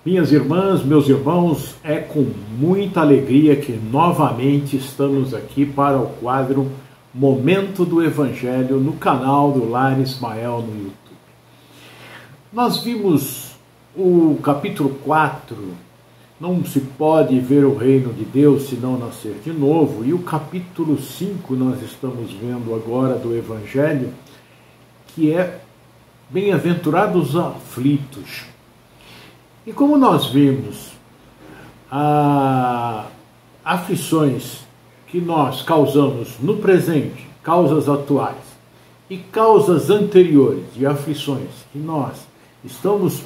Minhas irmãs, meus irmãos, é com muita alegria que novamente estamos aqui para o quadro Momento do Evangelho no canal do Lar Ismael no YouTube. Nós vimos o capítulo 4, não se pode ver o reino de Deus se não nascer de novo, e o capítulo 5 nós estamos vendo agora do Evangelho, que é Bem-aventurados aflitos. E como nós vimos, aflições que nós causamos no presente, causas atuais, e causas anteriores de aflições que nós estamos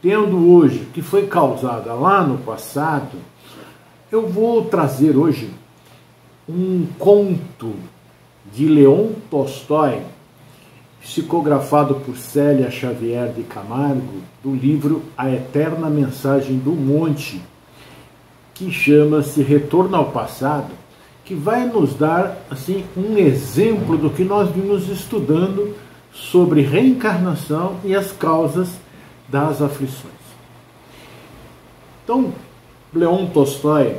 tendo hoje, que foi causada lá no passado, eu vou trazer hoje um conto de Leon Tolstói, psicografado por Célia Xavier de Camargo, do livro A Eterna Mensagem do Monte, que chama-se Retorno ao Passado, que vai nos dar assim um exemplo do que nós vimos estudando sobre reencarnação e as causas das aflições. Então, Leon Tolstói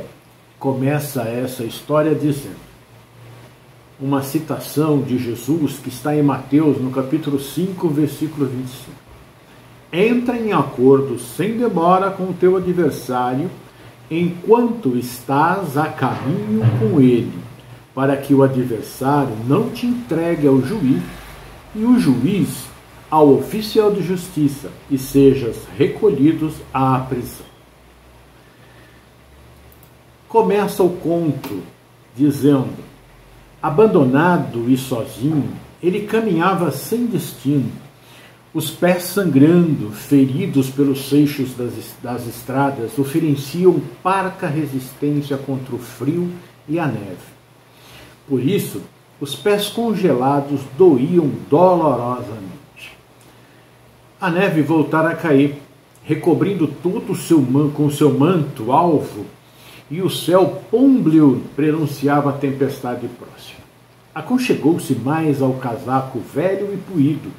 começa essa história dizendo, uma citação de Jesus que está em Mateus, no capítulo 5, versículo 25. Entra em acordo sem demora com o teu adversário, enquanto estás a caminho com ele, para que o adversário não te entregue ao juiz, e o juiz ao oficial de justiça, e sejas recolhidos à prisão. Começa o conto dizendo, abandonado e sozinho, ele caminhava sem destino, os pés sangrando, feridos pelos seixos das estradas, ofereciam parca resistência contra o frio e a neve. Por isso, os pés congelados doíam dolorosamente. A neve voltara a cair, recobrindo todo com seu manto alvo, e o céu pômbleo prenunciava a tempestade próxima. Aconchegou-se mais ao casaco velho e puído,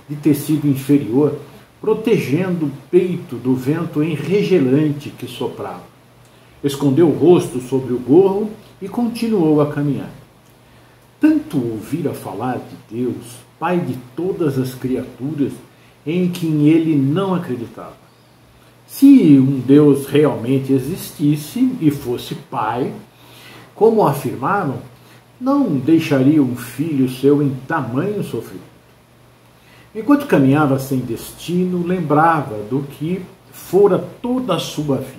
de tecido inferior, protegendo o peito do vento enregelante que soprava. Escondeu o rosto sobre o gorro e continuou a caminhar. Tanto ouvira falar de Deus, Pai de todas as criaturas, em quem ele não acreditava. Se um Deus realmente existisse e fosse Pai, como afirmaram, não deixaria um filho seu em tamanho sofrimento. Enquanto caminhava sem destino, lembrava do que fora toda a sua vida.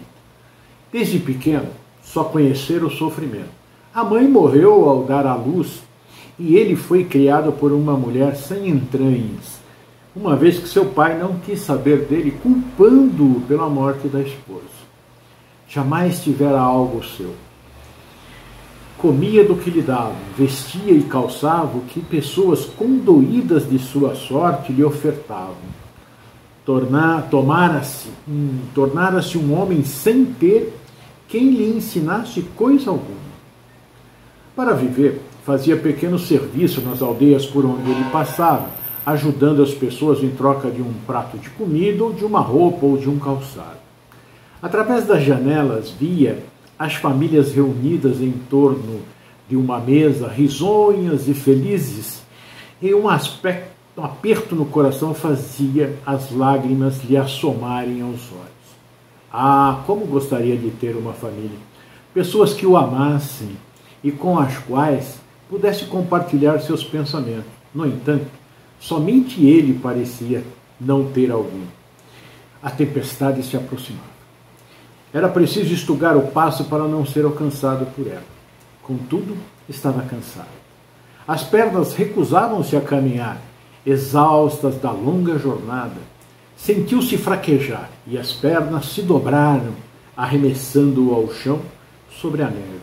Desde pequeno, só conhecera o sofrimento. A mãe morreu ao dar à luz e ele foi criado por uma mulher sem entranhas, uma vez que seu pai não quis saber dele, culpando-o pela morte da esposa. Jamais tivera algo seu. Comia do que lhe davam, vestia e calçava o que pessoas condoídas de sua sorte lhe ofertavam. Tornara-se um homem sem ter quem lhe ensinasse coisa alguma. Para viver, fazia pequeno serviço nas aldeias por onde ele passava, ajudando as pessoas em troca de um prato de comida, ou de uma roupa, ou de um calçado. Através das janelas via as famílias reunidas em torno de uma mesa, risonhas e felizes, e um aperto no coração fazia as lágrimas lhe assomarem aos olhos. Ah, como gostaria de ter uma família! Pessoas que o amassem e com as quais pudesse compartilhar seus pensamentos. No entanto, somente ele parecia não ter alguém. A tempestade se aproximava. Era preciso estugar o passo para não ser alcançado por ela. Contudo, estava cansado. As pernas recusavam-se a caminhar, exaustas da longa jornada. Sentiu-se fraquejar e as pernas se dobraram, arremessando-o ao chão sobre a neve.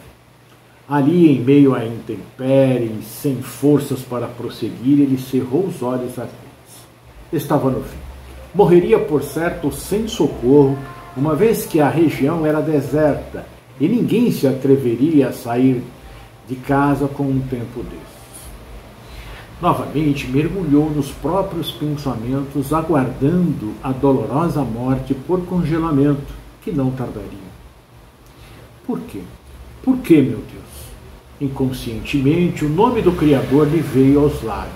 Ali, em meio à intempérie, sem forças para prosseguir, ele cerrou os olhos ardentes. Estava no fim. Morreria, por certo, sem socorro, uma vez que a região era deserta e ninguém se atreveria a sair de casa com um tempo desses. Novamente mergulhou nos próprios pensamentos, aguardando a dolorosa morte por congelamento, que não tardariam. Por quê? Por que, meu Deus? Inconscientemente, o nome do Criador lhe veio aos lábios.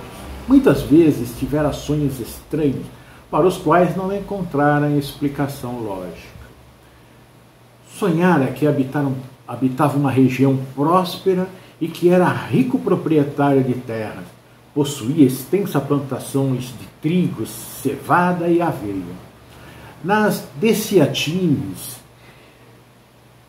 Muitas vezes tivera sonhos estranhos, para os quais não encontraram explicação lógica. Sonhara que habitava uma região próspera e que era rico proprietário de terras. Possuía extensa plantações de trigo, cevada e aveia. Nas Deciatines,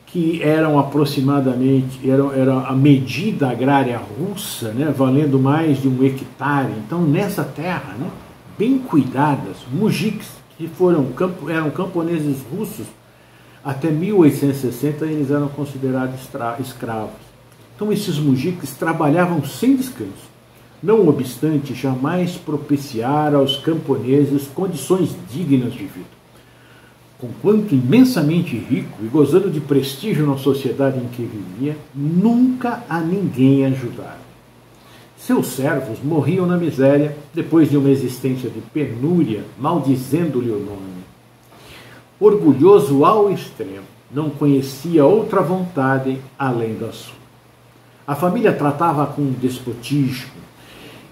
que eram aproximadamente, era a medida agrária russa, né, valendo mais de 1 hectare. Então, nessa terra, né, bem cuidadas, mujiks, que eram camponeses russos, até 1860 eles eram considerados escravos. Então, esses mujiks trabalhavam sem descanso. Não obstante, jamais propiciaram aos camponeses condições dignas de vida. Conquanto imensamente rico e gozando de prestígio na sociedade em que vivia, nunca a ninguém ajudara. Seus servos morriam na miséria depois de uma existência de penúria, maldizendo-lhe o nome. Orgulhoso ao extremo, não conhecia outra vontade além da sua. A família tratava com despotismo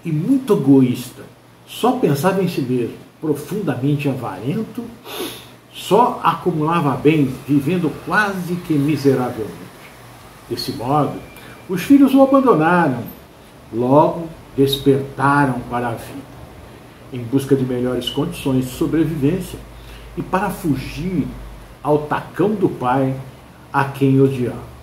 e muito egoísta. Só pensava em si mesmo, profundamente avarento, só acumulava bens, vivendo quase que miseravelmente. Desse modo, os filhos o abandonaram. Logo, despertaram para a vida, em busca de melhores condições de sobrevivência e para fugir ao tacão do pai, a quem odiava.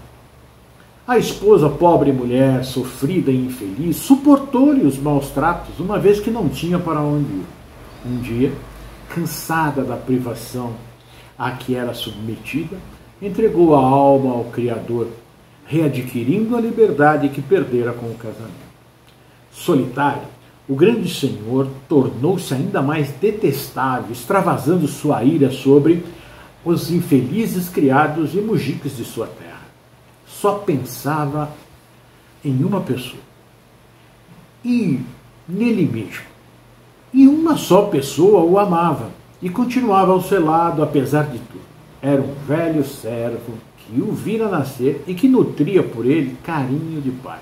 A esposa, pobre mulher, sofrida e infeliz, suportou-lhe os maus tratos, uma vez que não tinha para onde ir. Um dia, cansada da privação a que era submetida, entregou a alma ao Criador, readquirindo a liberdade que perdera com o casamento. Solitário, o grande senhor tornou-se ainda mais detestável, extravasando sua ira sobre os infelizes criados e mujiques de sua terra. Só pensava em uma pessoa, e nele mesmo. E uma só pessoa o amava, e continuava ao seu lado apesar de tudo. Era um velho servo que o vira nascer e que nutria por ele carinho de pai.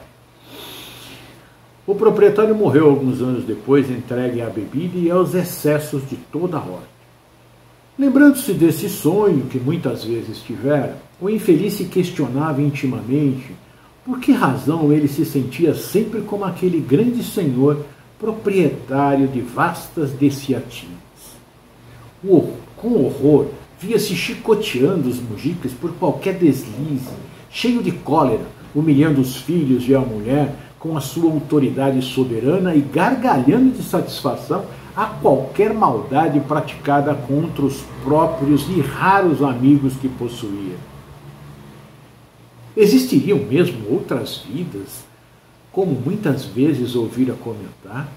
O proprietário morreu alguns anos depois, entregue à bebida e aos excessos de toda a ordem. Lembrando-se desse sonho que muitas vezes tivera, o infeliz se questionava intimamente por que razão ele se sentia sempre como aquele grande senhor proprietário de vastas Deciatines. Com horror, via-se chicoteando os mujiques por qualquer deslize, cheio de cólera, humilhando os filhos e a mulher com a sua autoridade soberana e gargalhando de satisfação a qualquer maldade praticada contra os próprios e raros amigos que possuía. Existiriam mesmo outras vidas, como muitas vezes ouvira comentar?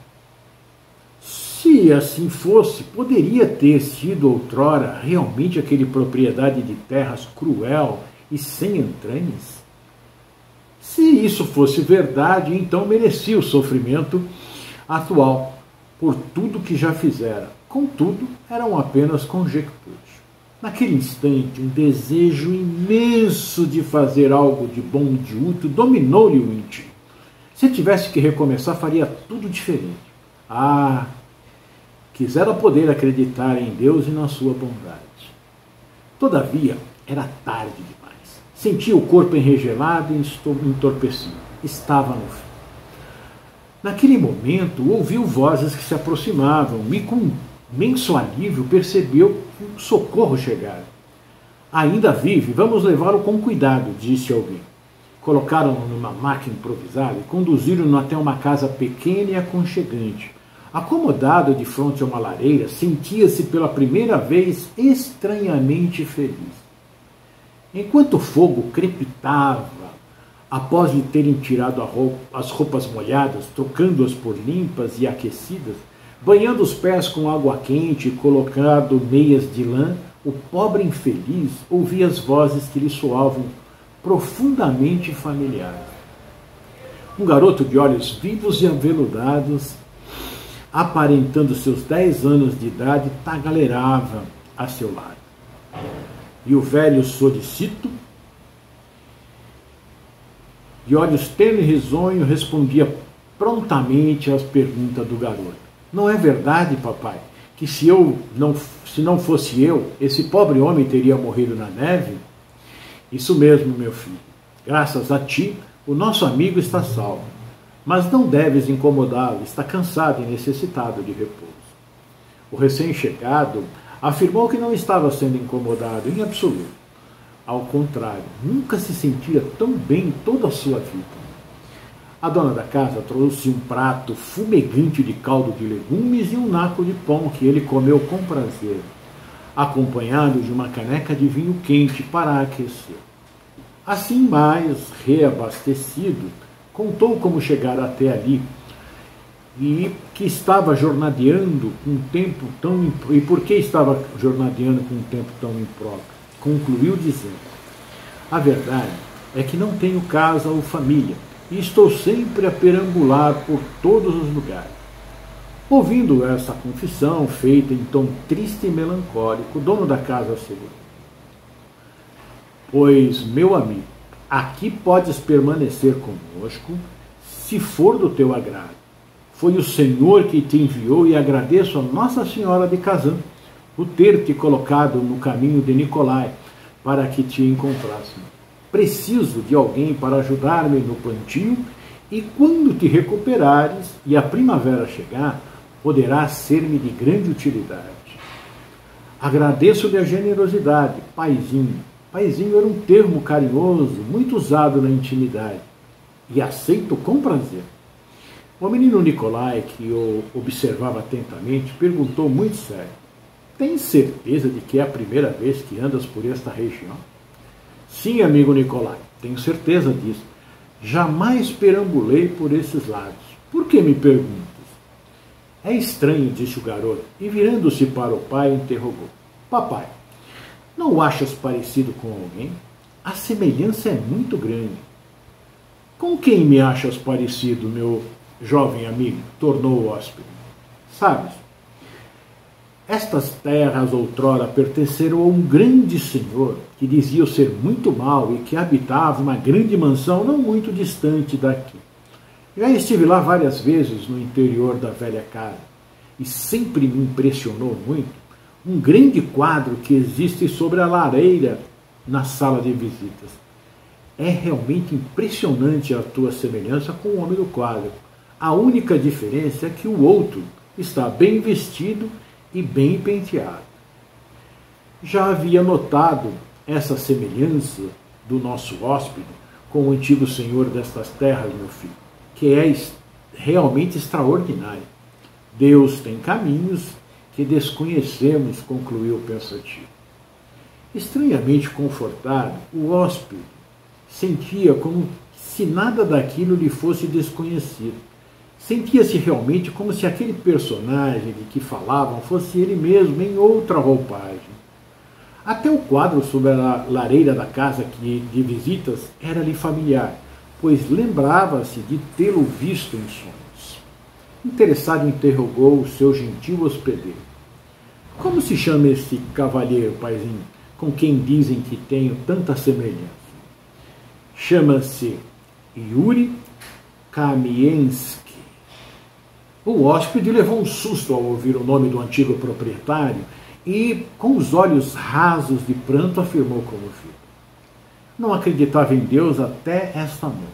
Se assim fosse, poderia ter sido outrora realmente aquele propriedade de terras cruel e sem entranhas? Se isso fosse verdade, então merecia o sofrimento atual, por tudo que já fizera. Contudo, eram apenas conjecturas. Naquele instante, um desejo imenso de fazer algo de bom e de útil dominou-lhe o íntimo. Se tivesse que recomeçar, faria tudo diferente. Quisera poder acreditar em Deus e na sua bondade. Todavia, era tarde demais. Sentia o corpo enregelado e entorpecido. Estava no fim. Naquele momento, ouviu vozes que se aproximavam e, com imenso alívio, percebeu que o socorro chegara. Ainda vive, vamos levá-lo com cuidado, disse alguém. Colocaram-no numa maca improvisada e conduziram-no até uma casa pequena e aconchegante. Acomodado de frente a uma lareira, sentia-se pela primeira vez estranhamente feliz. Enquanto o fogo crepitava, após lhe terem tirado as roupas molhadas, trocando-as por limpas e aquecidas, banhando os pés com água quente e colocado meias de lã, o pobre infeliz ouvia as vozes que lhe soavam profundamente familiares. Um garoto de olhos vivos e aveludados, aparentando seus 10 anos de idade, tagalerava a seu lado. E o velho solicito, de olhos ternos e risonho, respondia prontamente às perguntas do garoto. Não é verdade, papai, que se não fosse eu, esse pobre homem teria morrido na neve? Isso mesmo, meu filho. Graças a ti, o nosso amigo está salvo. Mas não deves incomodá-lo, está cansado e necessitado de repouso. O recém-chegado afirmou que não estava sendo incomodado em absoluto. Ao contrário, nunca se sentia tão bem em toda a sua vida. A dona da casa trouxe um prato fumegante de caldo de legumes e um naco de pão que ele comeu com prazer, acompanhado de uma caneca de vinho quente para aquecer. Assim, mais reabastecido, contou como chegar até ali e que estava jornadeando com um tempo tão e por que estava jornadeando com um tempo tão impróprio. Concluiu dizendo: a verdade é que não tenho casa ou família e estou sempre a perambular por todos os lugares. Ouvindo essa confissão feita em tom triste e melancólico, o dono da casa assegurou: pois, meu amigo, aqui podes permanecer conosco, se for do teu agrado. Foi o Senhor que te enviou e agradeço a Nossa Senhora de Kazan o ter te colocado no caminho de Nicolai para que te encontrasse. Preciso de alguém para ajudar-me no plantio e quando te recuperares e a primavera chegar, poderás ser-me de grande utilidade. Agradeço-lhe a generosidade, paizinho. Paizinho era um termo carinhoso, muito usado na intimidade, e aceito com prazer. O menino Nicolai, que o observava atentamente, perguntou muito sério: tens certeza de que é a primeira vez que andas por esta região? Sim, amigo Nicolai, tenho certeza disso. Jamais perambulei por esses lados. Por que me perguntas? É estranho, disse o garoto, e virando-se para o pai, interrogou: papai, não o achas parecido com alguém? A semelhança é muito grande. Com quem me achas parecido, meu jovem amigo? Tornou o hóspede. Sabes, estas terras outrora pertenceram a um grande senhor que dizia ser muito mau e que habitava uma grande mansão não muito distante daqui. Já estive lá várias vezes no interior da velha casa e sempre me impressionou muito um grande quadro que existe sobre a lareira na sala de visitas. É realmente impressionante a tua semelhança com o homem do quadro. A única diferença é que o outro está bem vestido e bem penteado. Já havia notado essa semelhança do nosso hóspede com o antigo senhor destas terras, meu filho, que é realmente extraordinário. Deus tem caminhos que desconhecemos, concluiu pensativo. Estranhamente confortado, o hóspede sentia como se nada daquilo lhe fosse desconhecido. Sentia-se realmente como se aquele personagem de que falavam fosse ele mesmo em outra roupagem. Até o quadro sobre a lareira da casa de visitas era-lhe familiar, pois lembrava-se de tê-lo visto em sonhos. Interessado, interrogou o seu gentil hospedeiro: como se chama esse cavalheiro, paizinho, com quem dizem que tenho tanta semelhança? Chama-se Yuri Kamiensky. O hóspede levou um susto ao ouvir o nome do antigo proprietário e, com os olhos rasos de pranto, afirmou comovido: não acreditava em Deus até esta noite.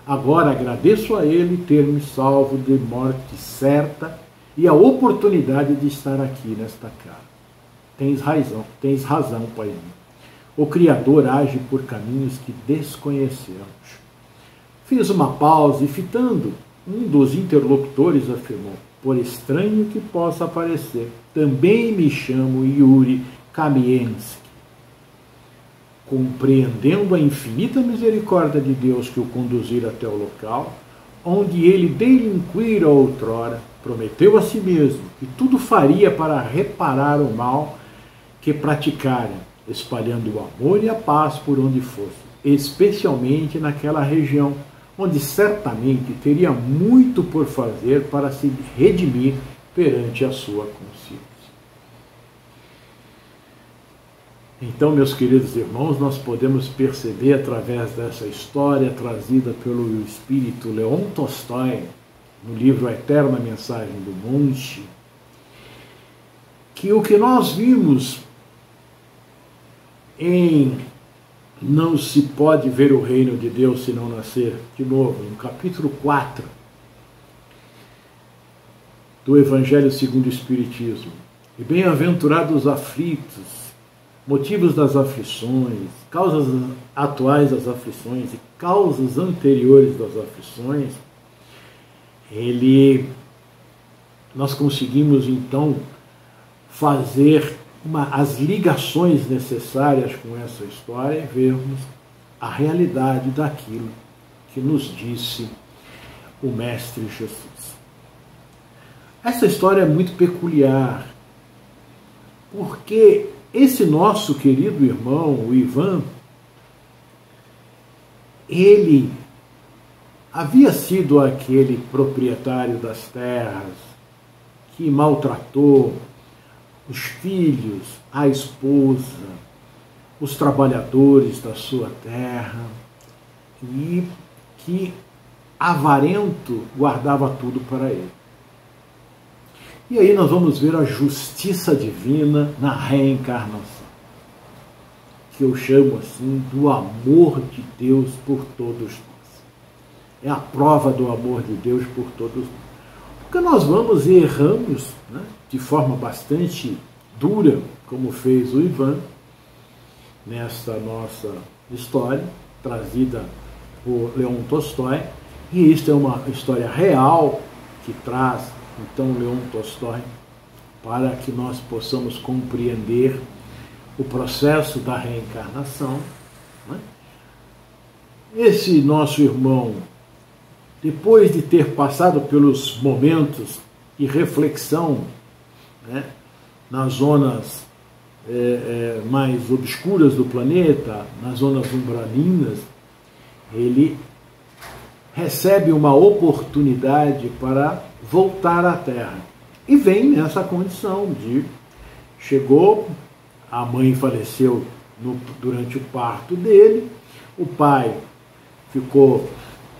Agora agradeço a Ele ter me salvo de morte certa e a oportunidade de estar aqui nesta casa. Tens razão, paizinho. O Criador age por caminhos que desconhecemos. Fiz uma pausa e, fitando um dos interlocutores, afirmou: por estranho que possa parecer, também me chamo Yuri Kamiensky. Compreendendo a infinita misericórdia de Deus que o conduzira até o local, onde ele delinquira outrora, prometeu a si mesmo que tudo faria para reparar o mal que praticara, espalhando o amor e a paz por onde fosse, especialmente naquela região, onde certamente teria muito por fazer para se redimir perante a sua consciência. Então, meus queridos irmãos, nós podemos perceber através dessa história trazida pelo espírito Leon Tolstói, no livro A Eterna Mensagem do Monte, que o que nós vimos em Não se pode ver o reino de Deus se não nascer de novo, no capítulo 4 do Evangelho segundo o Espiritismo. E bem-aventurados os aflitos, motivos das aflições, causas atuais das aflições e causas anteriores das aflições, nós conseguimos então fazer as ligações necessárias com essa história e vermos a realidade daquilo que nos disse o Mestre Jesus. Essa história é muito peculiar, porque esse nosso querido irmão, o Ivan, ele havia sido aquele proprietário das terras que maltratou os filhos, a esposa, os trabalhadores da sua terra, e que, avarento, guardava tudo para ele. E aí nós vamos ver a justiça divina na reencarnação, que eu chamo assim do amor de Deus por todos nós. É a prova do amor de Deus por todos nós. Porque nós vamos e erramos, né, de forma bastante dura, como fez o Ivan, nesta nossa história, trazida por Leon Tolstói, e isto é uma história real que traz então Leon Tolstói para que nós possamos compreender o processo da reencarnação, né? Esse nosso irmão, depois de ter passado pelos momentos de reflexão, né, nas zonas mais obscuras do planeta, nas zonas umbralinas, ele recebe uma oportunidade para voltar à Terra. E vem nessa condição de... Chegou, a mãe faleceu durante o parto dele, o pai ficou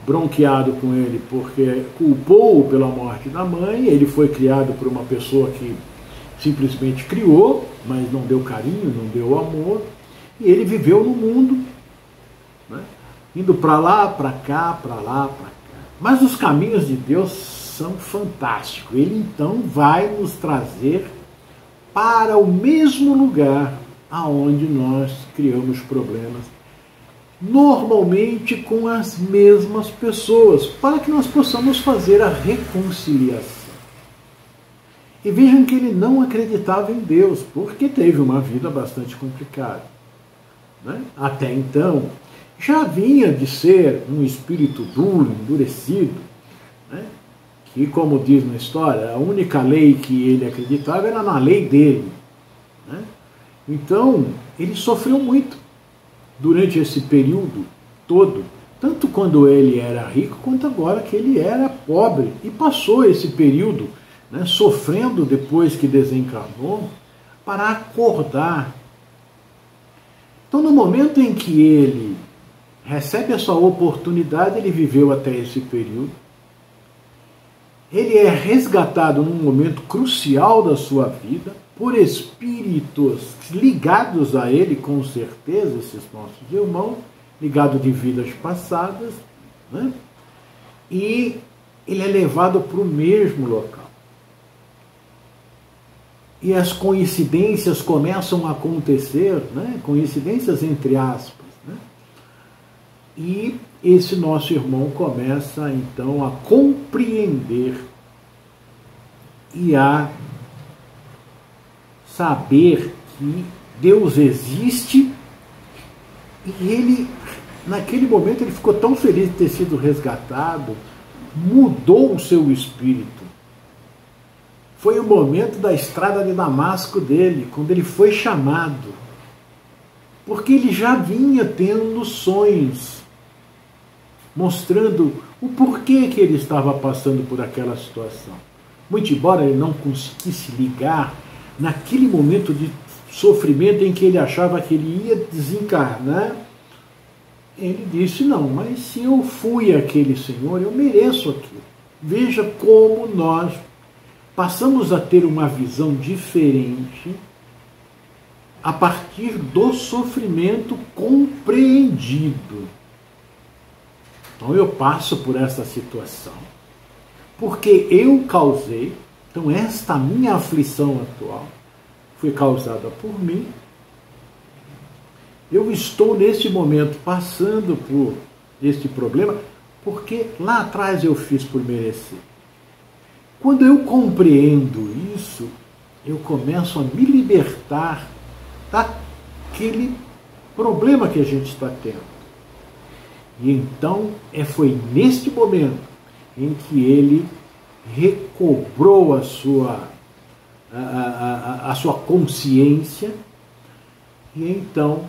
bronqueado com ele porque culpou-o pela morte da mãe. Ele foi criado por uma pessoa que simplesmente criou, mas não deu carinho, não deu amor, e ele viveu no mundo, né, indo para lá, para cá, para lá, para cá. Mas os caminhos de Deus são fantásticos. Ele então vai nos trazer para o mesmo lugar aonde nós criamos problemas, normalmente com as mesmas pessoas, para que nós possamos fazer a reconciliação. E vejam que ele não acreditava em Deus, porque teve uma vida bastante complicada, né? Até então, já vinha de ser um espírito duro, endurecido, né? Que, como diz na história, a única lei que ele acreditava era na lei dele, né? Então, ele sofreu muito durante esse período todo, tanto quando ele era rico, quanto agora que ele era pobre, e passou esse período, né, sofrendo depois que desencarnou, para acordar. Então, no momento em que ele recebe essa oportunidade, ele viveu até esse período, ele é resgatado num momento crucial da sua vida, por espíritos ligados a ele, com certeza, esses nossos irmãos, ligados de vidas passadas, né? E ele é levado para o mesmo local. E as coincidências começam a acontecer, né? Coincidências entre aspas, né? E esse nosso irmão começa então a compreender e a saber que Deus existe, e ele, naquele momento, ele ficou tão feliz de ter sido resgatado, mudou o seu espírito. Foi o momento da estrada de Damasco dele, quando ele foi chamado, porque ele já vinha tendo sonhos, mostrando o porquê que ele estava passando por aquela situação. Muito embora ele não conseguisse ligar naquele momento de sofrimento em que ele achava que ele ia desencarnar, ele disse, não, mas se eu fui aquele Senhor, eu mereço aquilo. Veja como nós passamos a ter uma visão diferente a partir do sofrimento compreendido. Então eu passo por essa situação, porque eu causei, então esta minha aflição atual foi causada por mim. Eu estou neste momento passando por este problema, porque lá atrás eu fiz por merecer. Quando eu compreendo isso, eu começo a me libertar daquele problema que a gente está tendo. E então foi neste momento em que ele recobrou a sua consciência, e então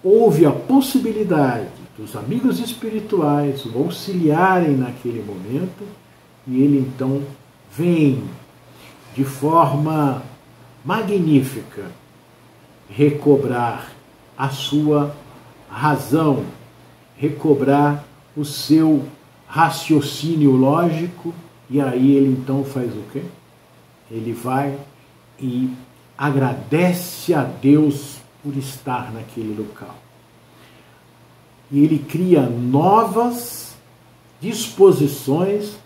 houve a possibilidade dos amigos espirituais o auxiliarem naquele momento, e ele então vem de forma magnífica recobrar a sua razão, recobrar o seu raciocínio lógico, e aí ele então faz o quê? Ele vai e agradece a Deus por estar naquele local. E ele cria novas disposições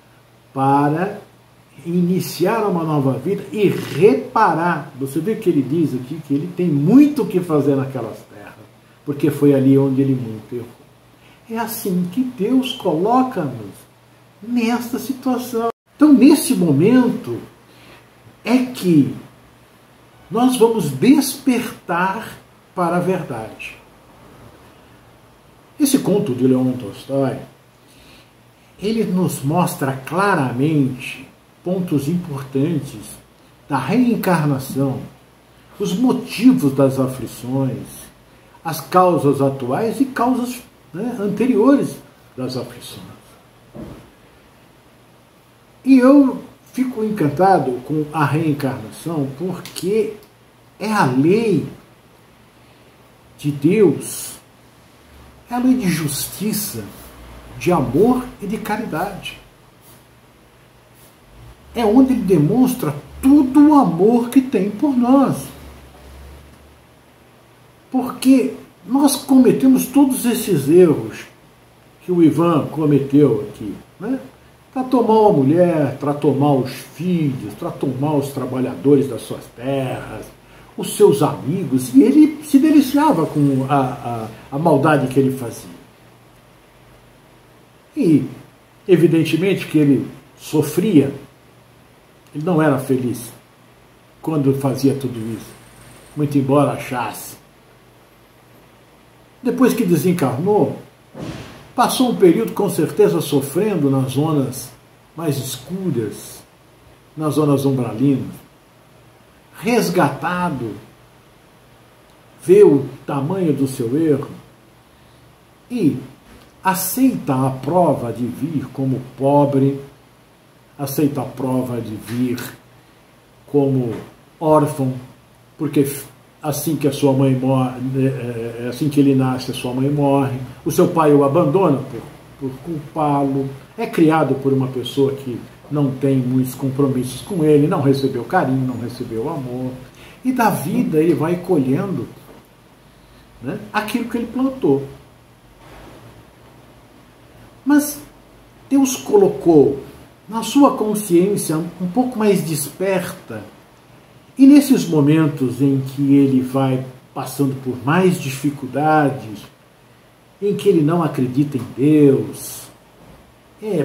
para iniciar uma nova vida e reparar. Você vê que ele diz aqui que ele tem muito o que fazer naquelas terras, porque foi ali onde ele muito errou. É assim que Deus coloca-nos nesta situação. Então, nesse momento, é que nós vamos despertar para a verdade. Esse conto de Leon Tolstói, ele nos mostra claramente pontos importantes da reencarnação, os motivos das aflições, as causas atuais e causas anteriores das aflições. E eu fico encantado com a reencarnação porque é a lei de Deus, é a lei de justiça, de amor e de caridade. É onde ele demonstra todo o amor que tem por nós. Porque nós cometemos todos esses erros que o Ivan cometeu aqui, né? Tratou mal a mulher, tratou mal os filhos, tratou mal os trabalhadores das suas terras, os seus amigos, e ele se deliciava com a maldade que ele fazia. E, evidentemente, que ele sofria, ele não era feliz quando fazia tudo isso, muito embora achasse. Depois que desencarnou, passou um período com certeza sofrendo nas zonas mais escuras, nas zonas umbralinas, resgatado, vê o tamanho do seu erro e aceita a prova de vir como pobre, aceita a prova de vir como órfão, porque assim que a sua mãe morre, assim que ele nasce, a sua mãe morre, o seu pai o abandona por culpá-lo, é criado por uma pessoa que não tem muitos compromissos com ele, não recebeu carinho, não recebeu amor, e da vida ele vai colhendo, né, aquilo que ele plantou. Mas Deus colocou na sua consciência um pouco mais desperta, e nesses momentos em que ele vai passando por mais dificuldades, em que ele não acredita em Deus,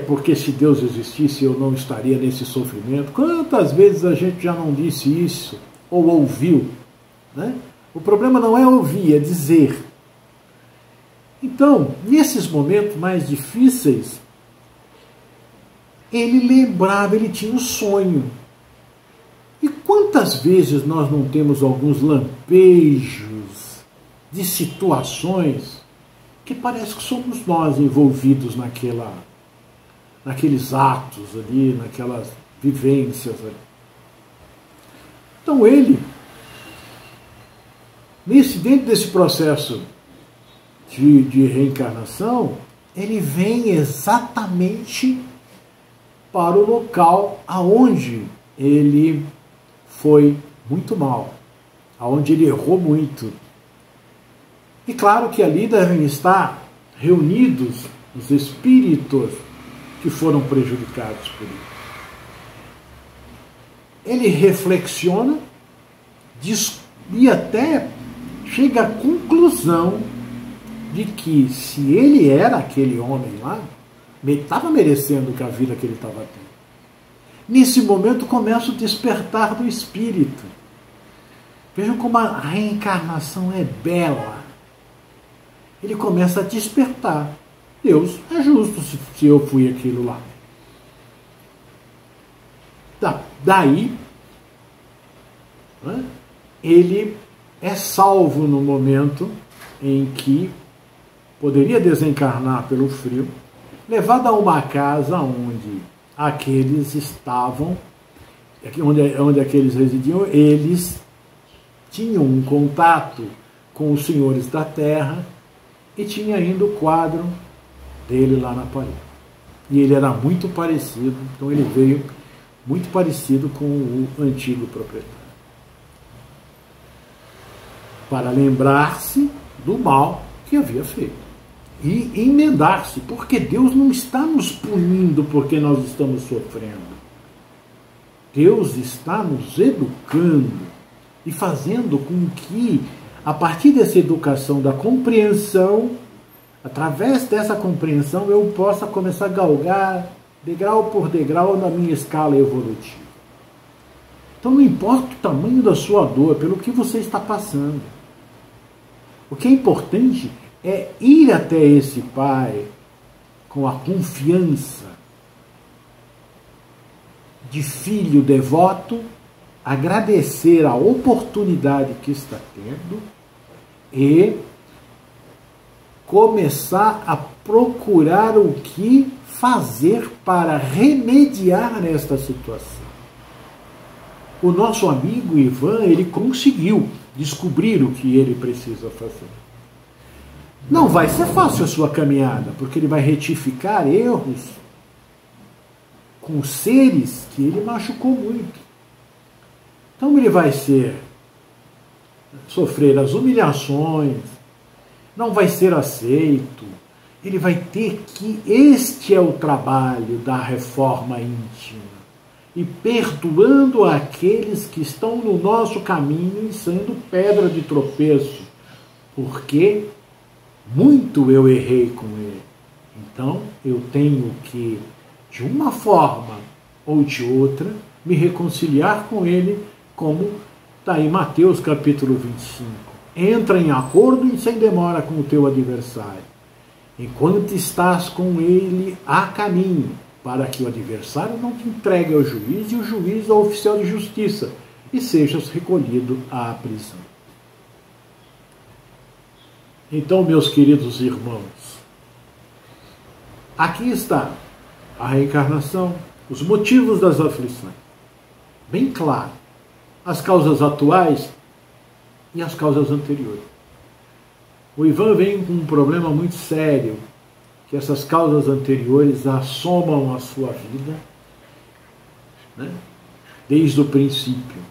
porque se Deus existisse eu não estaria nesse sofrimento. Quantas vezes a gente já não disse isso, ou ouviu, né? O problema não é ouvir, é dizer. Então, nesses momentos mais difíceis, ele lembrava, ele tinha um sonho. E quantas vezes nós não temos alguns lampejos de situações que parece que somos nós envolvidos naqueles atos ali, naquelas vivências ali. Então ele Dentro desse processo de reencarnação, ele vem exatamente para o local aonde ele foi muito mal, aonde ele errou muito. E claro que ali devem estar reunidos os espíritos que foram prejudicados por isso. Ele reflexiona e até chega à conclusão de que se ele era aquele homem lá, estava merecendo a vida que ele estava tendo. Nesse momento começa o despertar do espírito. Vejam como a reencarnação é bela. Ele começa a despertar. Deus é justo se eu fui aquilo lá. Daí, né, ele é salvo no momento em que poderia desencarnar pelo frio, levado a uma casa onde aqueles estavam, onde aqueles residiam, eles tinham um contato com os senhores da terra e tinha ainda o quadro dele lá na parede. E ele era muito parecido, então ele veio muito parecido com o antigo proprietário. Para lembrar-se do mal que havia feito. E emendar-se, porque Deus não está nos punindo porque nós estamos sofrendo. Deus está nos educando e fazendo com que, a partir dessa educação da compreensão, através dessa compreensão, eu possa começar a galgar, degrau por degrau, na minha escala evolutiva. Então não importa o tamanho da sua dor, pelo que você está passando. O que é importante é ir até esse Pai com a confiança de filho devoto, agradecer a oportunidade que está tendo e começar a procurar o que fazer para remediar nesta situação. O nosso amigo Ivan, ele conseguiu descobrir o que ele precisa fazer. Não vai ser fácil a sua caminhada, porque ele vai retificar erros com seres que ele machucou muito. Então ele vai sofrer as humilhações, não vai ser aceito, ele vai ter que, este é o trabalho da reforma íntima, e perdoando aqueles que estão no nosso caminho e sendo pedra de tropeço, porque muito eu errei com ele. Então eu tenho que, de uma forma ou de outra, me reconciliar com ele, como está em Mateus capítulo 25. Entra em acordo e sem demora com o teu adversário, enquanto estás com ele a caminho, para que o adversário não te entregue ao juiz e o juiz ao oficial de justiça, e sejas recolhido à prisão. Então, meus queridos irmãos, aqui está a reencarnação, os motivos das aflições. Bem claro, as causas atuais e as causas anteriores. O Ivan vem com um problema muito sério, que essas causas anteriores assomam a sua vida, né, desde o princípio.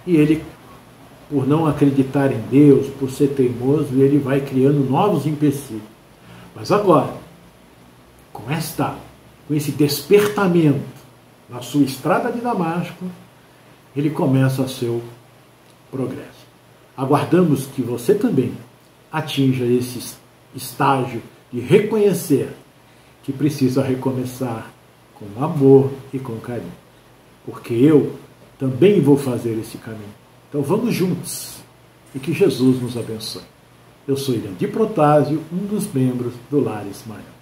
E ele, por não acreditar em Deus, por ser teimoso, ele vai criando novos empecilhos. Mas agora, com esse despertamento na sua estrada de Damasco, ele começa seu progresso. Aguardamos que você também atinja esse estágio de reconhecer que precisa recomeçar com amor e com carinho. Porque eu também vou fazer esse caminho. Então vamos juntos e que Jesus nos abençoe. Eu sou Irandir Protásio, um dos membros do Lar Ismael.